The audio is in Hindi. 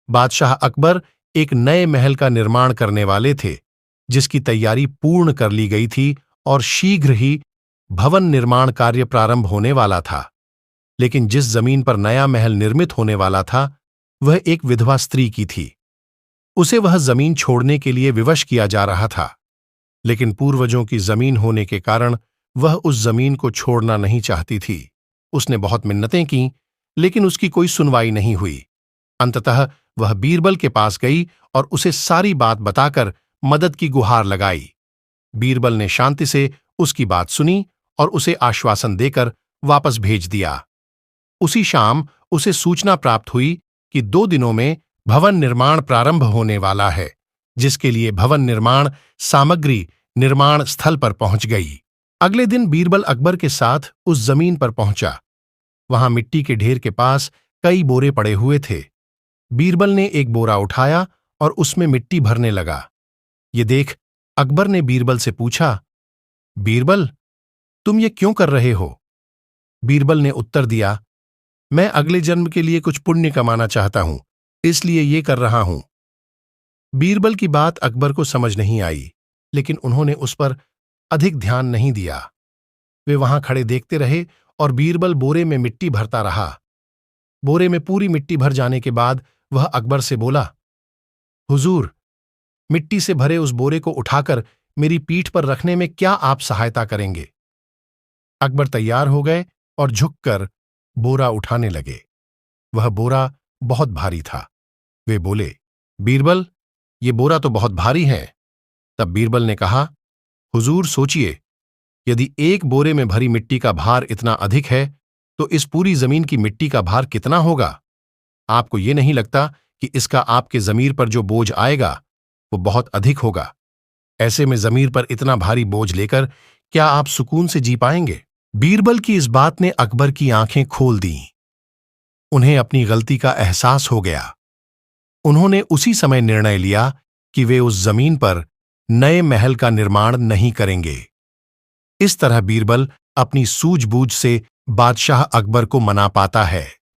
बादशाह अकबर एक नए महल का निर्माण करने वाले थे, जिसकी तैयारी पूर्ण कर ली गई थी और शीघ्र ही भवन निर्माण कार्य प्रारंभ होने वाला था। लेकिन जिस जमीन पर नया महल निर्मित होने वाला था, वह एक विधवा स्त्री की थी। उसे वह जमीन छोड़ने के लिए विवश किया जा रहा था, लेकिन पूर्वजों की जमीन होने के कारण वह उस जमीन को छोड़ना नहीं चाहती थी। उसने बहुत मिन्नतें की, लेकिन उसकी कोई सुनवाई नहीं हुई। अंततः वह बीरबल के पास गई और उसे सारी बात बताकर मदद की गुहार लगाई। बीरबल ने शांति से उसकी बात सुनी और उसे आश्वासन देकर वापस भेज दिया। उसी शाम उसे सूचना प्राप्त हुई कि 2 दिनों में भवन निर्माण प्रारंभ होने वाला है, जिसके लिए भवन निर्माण सामग्री निर्माण स्थल पर पहुंच गई। अगले दिन बीरबल अकबर के साथ उस जमीन पर पहुंचा। वहां मिट्टी के ढेर के पास कई बोरे पड़े हुए थे। बीरबल ने एक बोरा उठाया और उसमें मिट्टी भरने लगा। ये देख अकबर ने बीरबल से पूछा, बीरबल, तुम ये क्यों कर रहे हो? बीरबल ने उत्तर दिया, मैं अगले जन्म के लिए कुछ पुण्य कमाना चाहता हूं, इसलिए ये कर रहा हूं। बीरबल की बात अकबर को समझ नहीं आई, लेकिन उन्होंने उस पर अधिक ध्यान नहीं दिया। वे वहां खड़े देखते रहे और बीरबल बोरे में मिट्टी भरता रहा। बोरे में पूरी मिट्टी भर जाने के बाद वह अकबर से बोला, हुजूर, मिट्टी से भरे उस बोरे को उठाकर मेरी पीठ पर रखने में क्या आप सहायता करेंगे? अकबर तैयार हो गए और झुककर बोरा उठाने लगे। वह बोरा बहुत भारी था। वे बोले, बीरबल, ये बोरा तो बहुत भारी है। तब बीरबल ने कहा, हुजूर सोचिए, यदि एक बोरे में भरी मिट्टी का भार इतना अधिक है, तो इस पूरी जमीन की मिट्टी का भार कितना होगा? आपको ये नहीं लगता कि इसका आपके जमीर पर जो बोझ आएगा वो बहुत अधिक होगा? ऐसे में जमीर पर इतना भारी बोझ लेकर क्या आप सुकून से जी पाएंगे? बीरबल की इस बात ने अकबर की आंखें खोल दीं। उन्हें अपनी गलती का एहसास हो गया। उन्होंने उसी समय निर्णय लिया कि वे उस जमीन पर नए महल का निर्माण नहीं करेंगे। इस तरह बीरबल अपनी सूझबूझ से बादशाह अकबर को मना पाता है।